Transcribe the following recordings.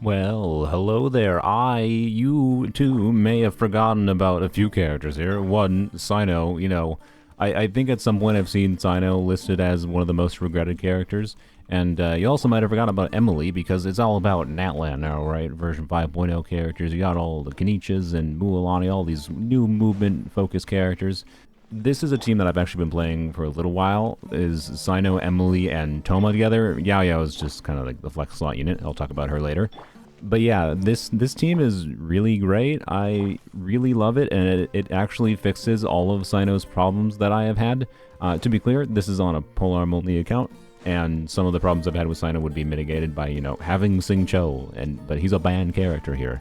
Well, hello there. You too may have forgotten about a few characters here. One, Cyno, I think at some point I've seen Cyno listed as one of the most regretted characters. And you also might have forgotten about Emilie, because it's all about Natlan now, right? Version 5.0 characters. You got all the Kenichas and Mualani, all these new movement-focused characters. This is a team that I've actually been playing for a little while, is Cyno, Emilie, and Toma together. Yao Yao is just kind of like the flex slot unit. I'll talk about her later. But yeah, this team is really great. I really love it, and it actually fixes all of Cyno's problems that I have had. To be clear, this is on a polearm only account, and some of the problems I've had with Cyno would be mitigated by, having Sing Cho, but he's a banned character here.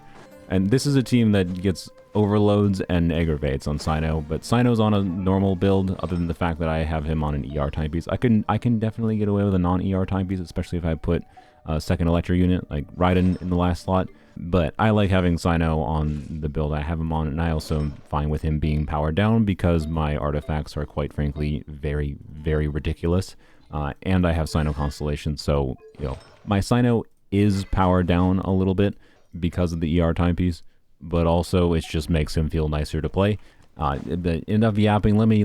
And this is a team that gets overloads and aggravates on Cyno, but Cyno's on a normal build, other than the fact that I have him on an ER timepiece. I can definitely get away with a non-ER timepiece, especially if I put a second Electro unit, like Raiden in the last slot. But I like having Cyno on the build I have him on, and I also am fine with him being powered down because my artifacts are, quite frankly, very, very ridiculous. And I have Cyno Constellation, so, my Cyno is powered down a little bit because of the ER timepiece, but also it just makes him feel nicer to play. But enough yapping. Let me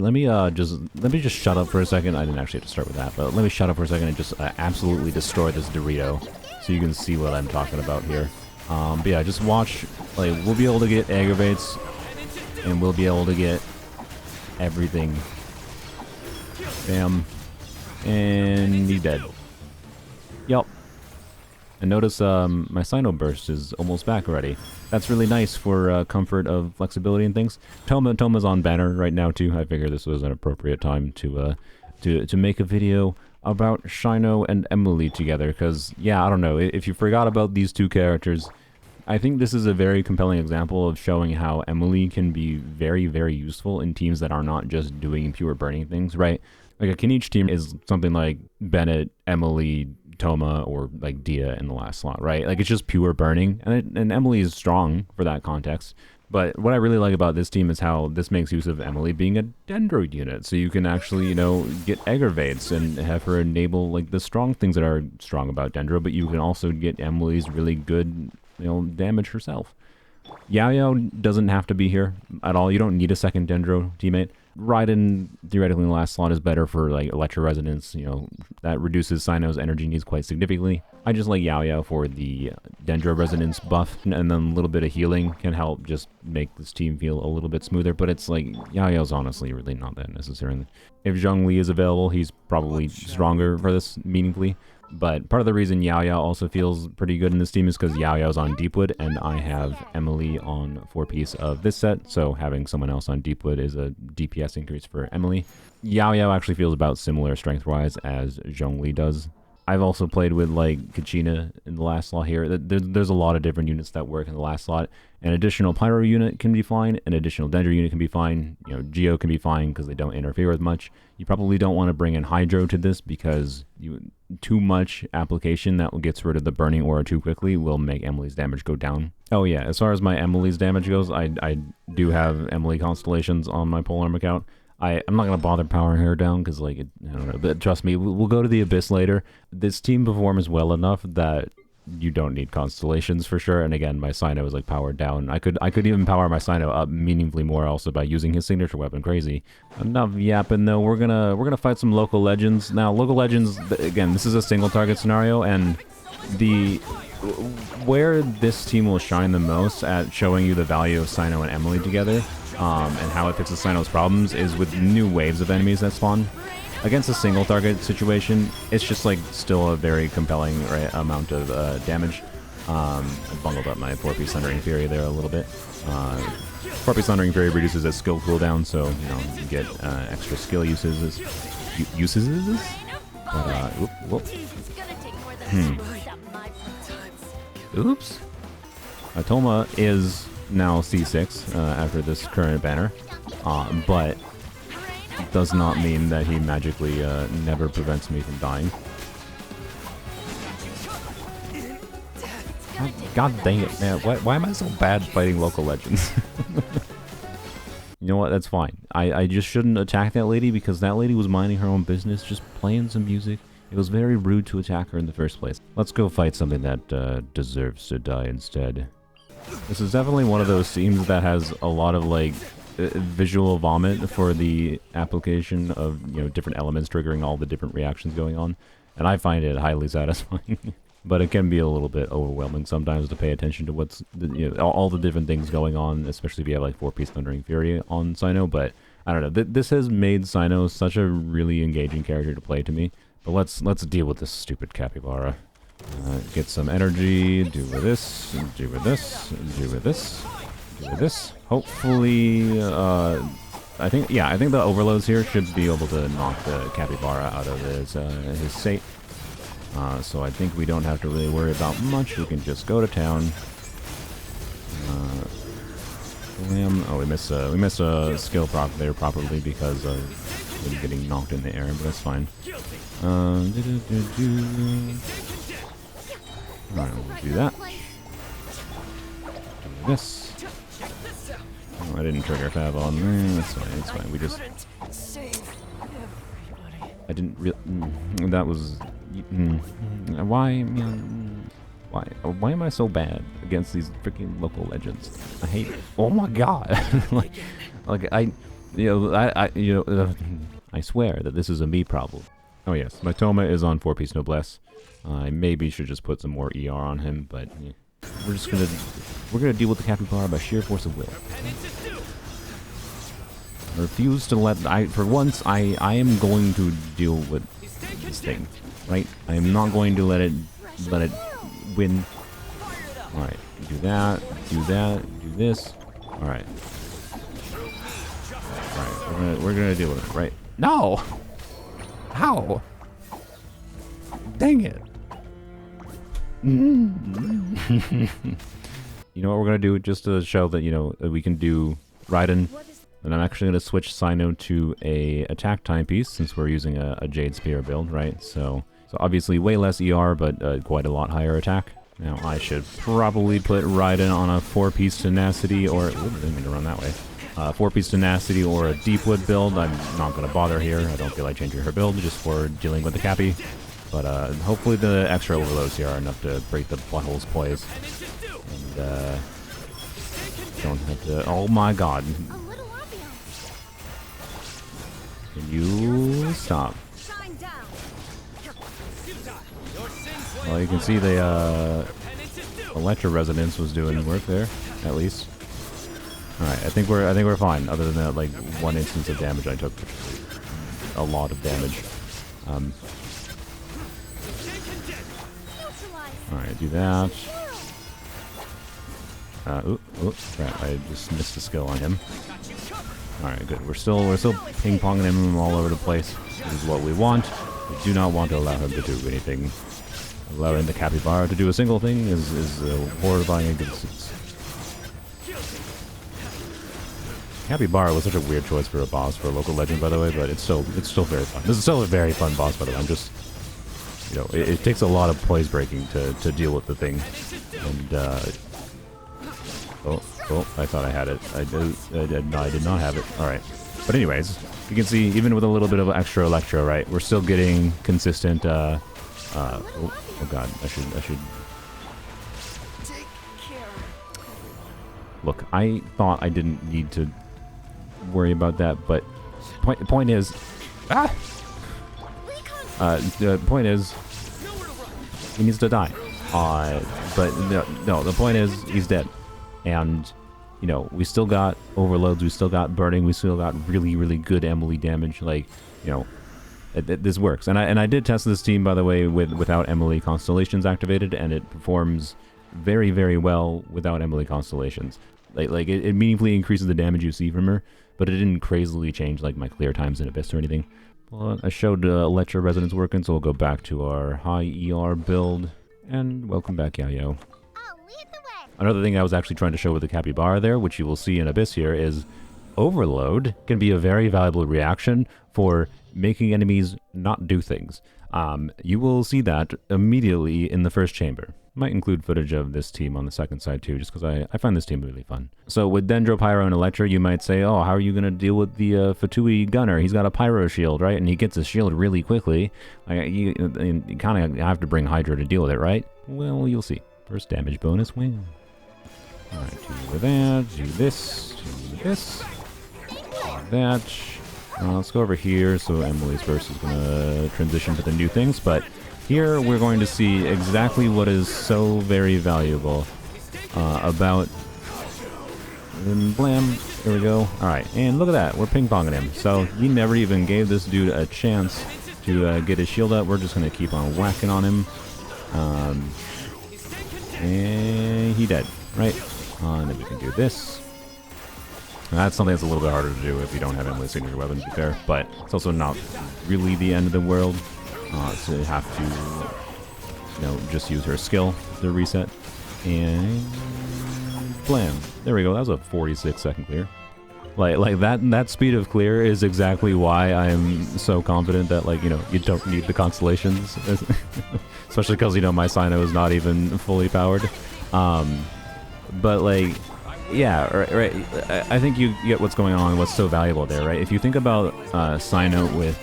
just shut up for a second. I didn't actually have to start with that, but let me shut up for a second and just absolutely destroy this Dorito, so you can see what I'm talking about here. But yeah, just watch. Like, we'll be able to get aggravates, and we'll be able to get everything. Bam, and he's dead. Yup. And notice my Cyno burst is almost back already. That's really nice for comfort of flexibility and things. Toma's on banner right now too. I figure this was an appropriate time to make a video about Cyno and Emilie together, because yeah, I don't know, if you forgot about these two characters, I think this is a very compelling example of showing how Emilie can be very, very useful in teams that are not just doing pure burning things, right? Like a Kenich team is something like Bennett, Emilie, Toma, or like Dia in the last slot, right? Like, it's just pure burning, and Emilie is strong for that context. But what I really like about this team is how this makes use of Emilie being a Dendro unit, so you can actually, get aggravates and have her enable like the strong things that are strong about Dendro, but you can also get Emilie's really good, damage herself. Yao Yao doesn't have to be here at all. You don't need a second Dendro teammate. Raiden, theoretically, in the last slot is better for, like, Electro Resonance. That reduces Cyno's energy needs quite significantly. I just like Yao Yao for the Dendro Resonance buff, and then a little bit of healing can help just make this team feel a little bit smoother, but it's like, Yao Yao's honestly really not that necessary. If Zhongli is available, he's probably stronger for this meaningfully. But part of the reason Yao Yao also feels pretty good in this team is because Yao Yao's on Deepwood, and I have Emilie on 4-piece of this set, so having someone else on Deepwood is a DPS increase for Emilie. Yao Yao actually feels about similar strength-wise as Zhongli does. I've also played with, like, Kachina in the last slot here. There's a lot of different units that work in the last slot. An additional Pyro unit can be fine. An additional Dendro unit can be fine. Geo can be fine because they don't interfere with much. You probably don't want to bring in Hydro to this because too much application that gets rid of the burning aura too quickly will make Emilie's damage go down. Oh yeah, as far as my Emilie's damage goes, I do have Emilie Constellations on my polearm account. I'm not going to bother powering her down because, like, I don't know, but trust me, we'll go to the Abyss later. This team performs well enough that you don't need Constellations for sure, and again, my Cyno is, like, powered down. I could even power my Cyno up meaningfully more also by using his signature weapon. Crazy. Enough yapping though, we're gonna fight some local legends. Now, local legends, again, this is a single target scenario, and where this team will shine the most at showing you the value of Cyno and Emilie together, and how it fixes Cyno's problems, is with new waves of enemies that spawn. Against a single target situation, it's just, like, still a very compelling amount of damage. I bungled up my 4-piece Thundering Fury there a little bit. 4-piece Thundering Fury reduces its skill cooldown, so, you get extra skill uses. But, whoop. Oops. Toma is now C6 after this current banner, but does not mean that he magically never prevents me from dying. God dang it, man. Why am I so bad fighting local legends? You know what? That's fine. I just shouldn't attack that lady because that lady was minding her own business, just playing some music It was very rude to attack her in the first place. Let's go fight something that deserves to die instead. This is definitely one of those themes that has a lot of, like, visual vomit for the application of, you know, different elements triggering all the different reactions going on. And I find it highly satisfying. But it can be a little bit overwhelming sometimes to pay attention to what's, you know, all the different things going on, especially if you have, like, 4-piece Thundering Fury on Cyno. But, I don't know, this has made Cyno such a really engaging character to play to me. But let's deal with this stupid capybara. Get some energy, do with this, do with this, do with this, do with this. Hopefully, I think the overloads here should be able to knock the capybara out of his state. So I think we don't have to really worry about much. We can just go to town. Oh, we missed a skill proc there probably because of him getting knocked in the air, but that's fine. Alright, we'll do that. Do this. Oh, I didn't trigger Fab on there. That's fine, it's fine. We just... I didn't really... that was... Why? Why am I so bad against these freaking local legends? I hate it. Oh my god! I swear that this is a me problem. Oh yes, my Toma is on 4-piece Noblesse. I maybe should just put some more ER on him, but yeah. We're gonna deal with the capybara by sheer force of will. I refuse to let for once I am going to deal with this thing, right? I am not going to let it win. All right, do that, do this. All right, we're gonna deal with it, right? No. How? Dang it. You know what we're gonna do just to show that, you know, we can do Raiden. And I'm actually gonna switch Cyno to a attack timepiece since we're using a Jade Spear build, right? So obviously way less ER, but quite a lot higher attack. Now I should probably put Raiden on a 4-piece tenacity or I didn't mean to run that way. 4-piece tenacity or a Deepwood build. I'm not going to bother here. I don't feel like changing her build just for dealing with the Cappy. But hopefully the extra overloads here are enough to break the butthole's poise. And don't have to... Oh my god. Can you stop? Well, you can see the Electro Resonance was doing work there, at least. Alright, I think we're fine, other than that, like, one instance of damage I took, which a lot of damage. Alright, do that. Crap, I just missed a skill on him. Alright, good. We're still ping-ponging him all over the place. This is what we want. We do not want to allow him to do anything. Allowing the capybara to do a single thing is horrifying existence. Capybara was such a weird choice for a boss for a local legend, by the way, but it's still very fun. This is still a very fun boss, by the way. I'm just, you know, it takes a lot of poise breaking to deal with the thing. And oh, I thought I had it. I did not have it. All right, but anyways, you can see even with a little bit of extra electro, right, we're still getting consistent. Oh god, I should. Look, I thought I didn't need to worry about that, but point is, the point is, he needs to die. But no, the point is, he's dead, and you know, we still got overloads, we still got burning, we still got really, really good Emilie damage. Like, you know, this works. And I did test this team, by the way, without Emilie constellations activated, and it performs very, very well without Emilie constellations. Like it meaningfully increases the damage you see from her, but it didn't crazily change like my clear times in Abyss or anything. Well, I showed Electro Resonance working, so we'll go back to our high ER build. And welcome back, Yayo. Another thing I was actually trying to show with the Capybara there, which you will see in Abyss here, is Overload can be a very valuable reaction for making enemies not do things. You will see that immediately in the first chamber. Might include footage of this team on the second side too, just because I find this team really fun. So with Dendro, Pyro, and Electra, you might say, oh, how are you going to deal with the Fatui Gunner? He's got a Pyro shield, right? And he gets his shield really quickly. You kind of have to bring Hydra to deal with it, right? Well, you'll see. First damage bonus, well. Alright, do that, do this, do this, do that. Let's go over here, so Emily's burst is going to transition to the new things, but here we're going to see exactly what is so very valuable about... And blam, there we go. Alright, and look at that, we're ping-ponging him. So he never even gave this dude a chance to get his shield up. We're just going to keep on whacking on him. And he dead, right? And then we can do this. That's something that's a little bit harder to do if you don't have Emily's signature weapon, to be fair. But it's also not really the end of the world. So you have to, just use her skill to reset. And blam. There we go. That was a 46-second clear. Like that speed of clear is exactly why I'm so confident that, you don't need the constellations. Especially because, my Cyno is not even fully powered. But, yeah, right. I think you get what's going on, what's so valuable there, right? If you think about Cyno with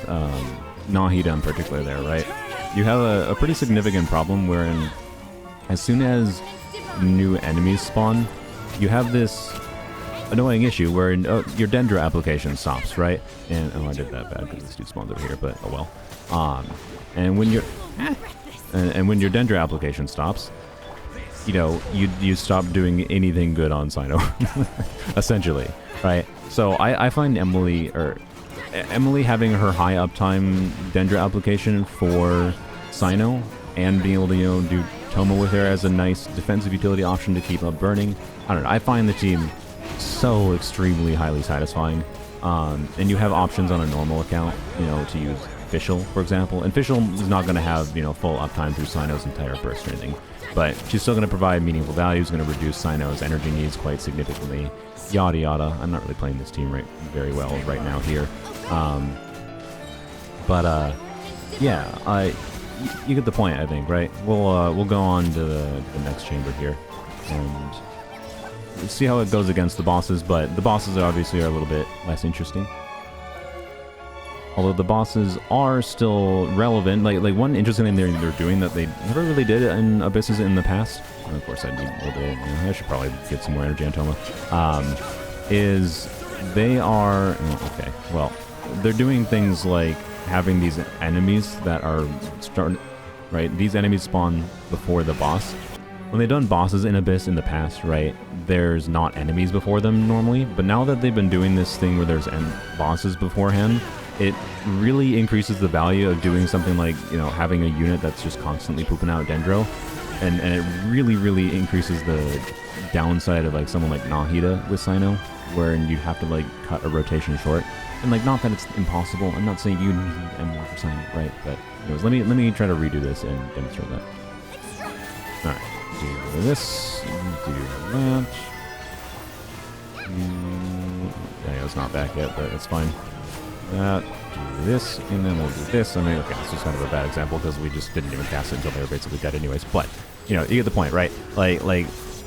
Nahida in particular there, right? You have a pretty significant problem wherein as soon as new enemies spawn, you have this annoying issue where your Dendra application stops, right? And, I did that bad because this dude spawns over here, but oh well. And when your when your Dendra application stops, you stop doing anything good on Cyno, essentially, right? So I find Emily having her high uptime Dendra application for Cyno and being able to, do Toma with her as a nice defensive utility option to keep up burning. I don't know, I find the team so extremely highly satisfying. And you have options on a normal account, to use Fischl, for example. And Fischl is not going to have, full uptime through Cyno's entire burst or anything. But she's still going to provide meaningful value. It's going to reduce Cyno's energy needs quite significantly. Yada yada. I'm not really playing this team very well right now here. Yeah, you get the point, I think, right? We'll go on to the next chamber here and see how it goes against the bosses. But the bosses obviously are a little bit less interesting. Although the bosses are still relevant. Like one interesting thing they're doing that they never really did in Abysses in the past, and of course I need a little bit, I should probably get some more energy on Toma, is they are, okay, well, they're doing things like having these enemies that are right? These enemies spawn before the boss. When they've done bosses in Abyss in the past, right, there's not enemies before them normally, but now that they've been doing this thing where there's bosses beforehand, it really increases the value of doing something like, having a unit that's just constantly pooping out Dendro. And it really, really increases the downside of, someone like Nahida with Cyno, where you'd have to, cut a rotation short. And, not that it's impossible. I'm not saying you need M1 for Cyno, right? But, anyways, let me try to redo this and demonstrate that. Alright. Do this. Do that. Yeah, it's not back yet, but it's fine. That, do this, and then we'll do this. I mean, okay, this is kind of a bad example because we just didn't even cast it until they were basically dead anyways. But, you get the point, right? Like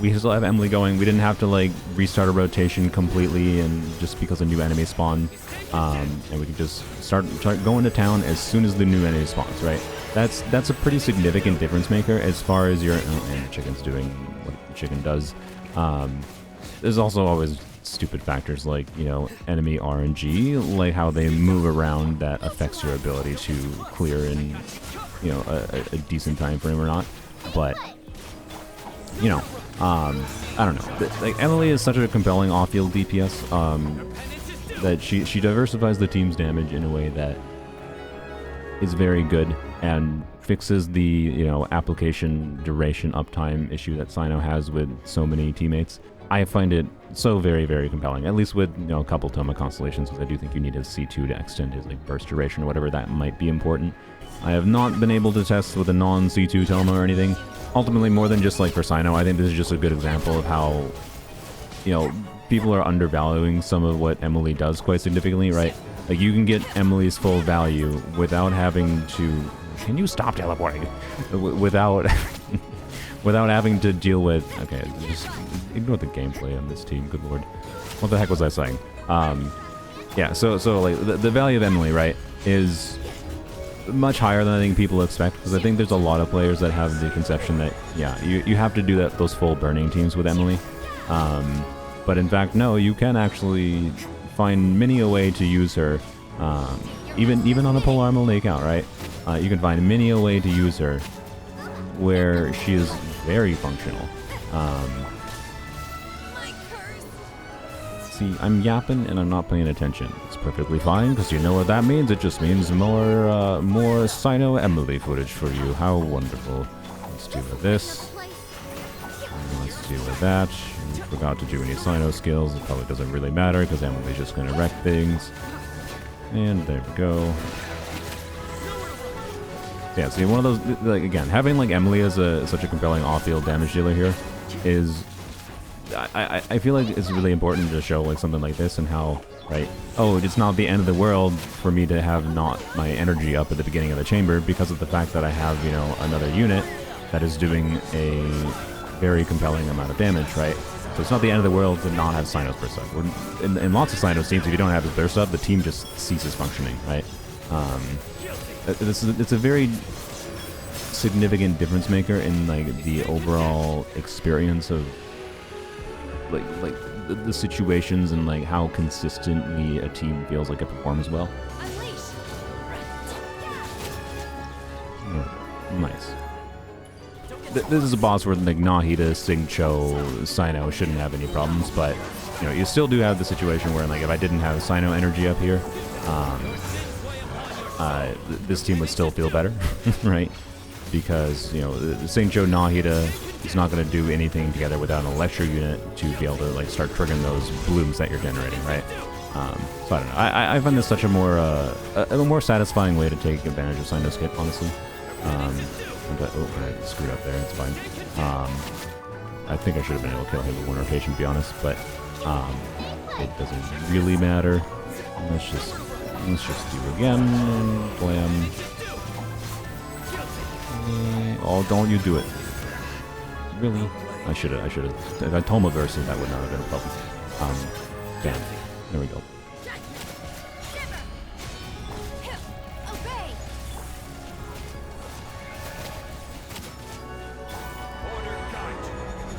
we still have Emily going. We didn't have to, restart a rotation completely and just because a new enemy spawned. And we can just start going to town as soon as the new enemy spawns, right? That's a pretty significant difference maker as far as your... and the chicken's doing what the chicken does. There's also always stupid factors like, enemy RNG, like how they move around that affects your ability to clear in, a decent time frame or not. But, I don't know. Emilie is such a compelling off-field DPS that she diversifies the team's damage in a way that is very good and fixes the, application duration uptime issue that Cyno has with so many teammates. I find it so very, very compelling, at least with, a couple Toma constellations, because I do think you need a C2 to extend his burst duration or whatever. That might be important. I have not been able to test with a non-C2 Toma or anything. Ultimately, more than just for Cyno, I think this is just a good example of how, people are undervaluing some of what Emilie does quite significantly, right? You can get Emily's full value without having to... Can you stop teleporting? Without without having to deal with... Okay, just ignore the gameplay on this team, good lord. What the heck was I saying? Yeah, so like, the value of Emilie, right, is much higher than I think people expect, because I think there's a lot of players that have the conception that, yeah, you have to do those full burning teams with Emilie. But in fact, no, you can actually find many a way to use her, even on a Polar Armor account, right? You can find many a way to use her where she is very functional. See, I'm yapping and I'm not paying attention. It's perfectly fine, because you know what that means. It just means more Cyno-Emilie footage for you. How wonderful. Let's deal with this. And let's deal with that. We forgot to do any Cyno skills. It probably doesn't really matter, because Emilie's just going to wreck things. And there we go. Yeah, see, one of those, like, again, having, like, Emilie as such a compelling off-field damage dealer here is... I feel like it's really important to show, like, something like this and how, right, oh, it's not the end of the world for me to have not my energy up at the beginning of the chamber because of the fact that I have, you know, another unit that is doing a very compelling amount of damage, right? So it's not the end of the world to not have Cyno's burst up. In lots of Cyno's teams, if you don't have his burst up, the team just ceases functioning, right? It's a very significant difference maker in, like, the overall experience of like the situations and, like, how consistently a team feels like it performs well. Yeah, nice. This is a boss where, like, Nahida, Xingqiu, Cyno shouldn't have any problems, but, you know, you still do have the situation where, like, if I didn't have Cyno energy up here, this team would still feel better, right? Because, you know, Xingqiu, Nahida is not going to do anything together without an Electro unit to be able to, like, start triggering those blooms that you're generating, right? So I don't know. I find this such a more satisfying way to take advantage of Cyno's kit, honestly. Oh, I screwed up there. It's fine. I think I should have been able to kill him with one rotation, to be honest, but it doesn't really matter. Let's just do again and blam. Oh, don't you do it. Really? I should have. If I Toma versus it, that would not have been a problem. Bam. There we go.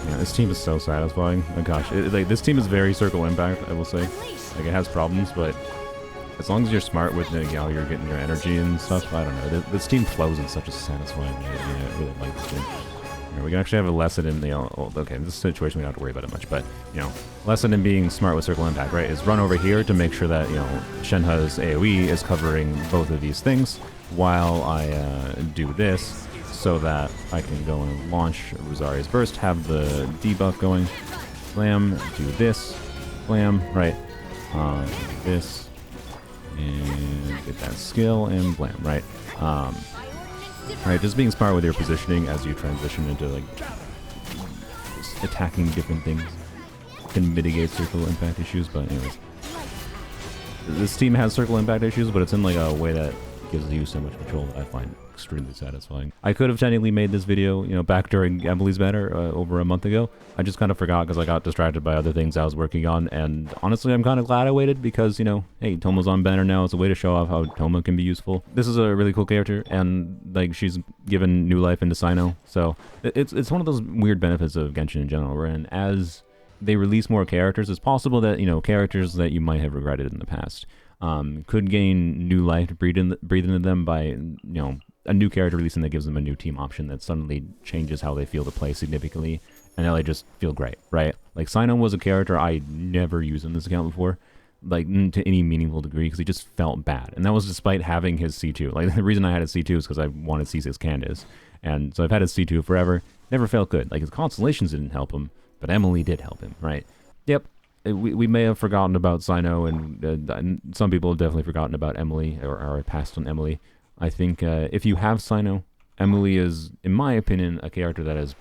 Yeah, this team is so satisfying. Oh gosh, like, this team is very circle impact, I will say. Like, it has problems, but as long as you're smart with, like, how you're getting your energy and stuff, I don't know. This team flows in such a satisfying way. Yeah, I really like this team. We can actually have a lesson in, you know, okay, in this situation we don't have to worry about it much, but, you know, lesson in being smart with circle impact, right, is run over here to make sure that, you know, Shenhe's AoE is covering both of these things while I do this, so that I can go and launch Rosaria's Burst, have the debuff going, blam, do this, blam, right, do this, and get that skill, and blam, right. Right, just being smart with your positioning as you transition into, like, attacking different things can mitigate circle impact issues, but anyways. This team has circle impact issues, but it's in, like, a way that gives you so much control that I find extremely satisfying. I could have technically made this video, you know, back during Emilie's banner over a month ago. I just kind of forgot because I got distracted by other things I was working on, and honestly, I'm kind of glad I waited because, you know, hey, Toma's on banner now. It's a way to show off how Toma can be useful. This is a really cool character, and, like, she's given new life into Cyno, so it's one of those weird benefits of Genshin in general, wherein as they release more characters, it's possible that, you know, characters that you might have regretted in the past could gain new life to breathe into them by, you know, a new character releasing that gives them a new team option that suddenly changes how they feel to play significantly, and now they just feel great, right? Like, Cyno was a character I never used in this account before, like, to any meaningful degree, because he just felt bad, and that was despite having his C2. Like, the reason I had his C2 is because I wanted C6 Candace, and so I've had his C2 forever, never felt good. Like, his constellations didn't help him, but Emilie did help him, right? Yep. We may have forgotten about Cyno, and some people have definitely forgotten about Emilie, or passed on Emilie. I think if you have Cyno, Emilie is, in my opinion, a character that is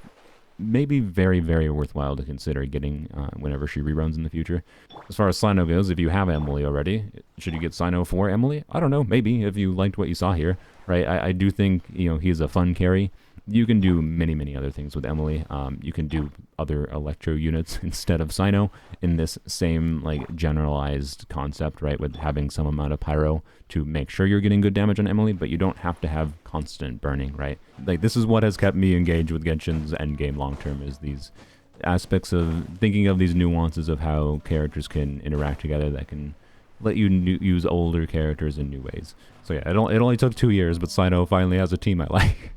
maybe very, very worthwhile to consider getting whenever she reruns in the future. As far as Cyno goes, if you have Emilie already, should you get Cyno for Emilie? I don't know, maybe, if you liked what you saw here. right? I do think, he's a fun carry. You can do many other things with Emilie. You can do other electro units instead of Cyno in this same like generalized concept, right? With having some amount of pyro to make sure you're getting good damage on Emilie, but you don't have to have constant burning, right? Like this is what has kept me engaged with Genshin's endgame long term, is these aspects of thinking of these nuances of how characters can interact together that can let you use older characters in new ways. So yeah, it only took 2 years, but Cyno finally has a team I like.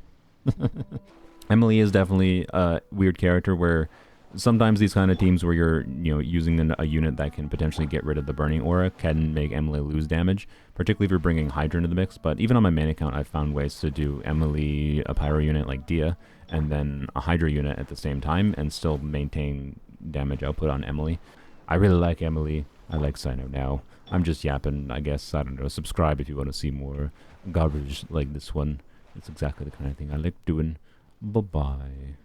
Emilie is definitely a weird character where sometimes these kind of teams where you're using a unit that can potentially get rid of the burning aura can make Emilie lose damage, particularly if you're bringing Hydra into the mix. But even on my main account, I've found ways to do Emilie, a pyro unit like Dia, and then a Hydra unit at the same time and still maintain damage output on Emilie. I really like Emilie. I like Cyno now. I'm just yapping, I guess. I don't know. Subscribe if you want to see more garbage like this one. It's exactly the kind of thing I like doing. Bye-bye.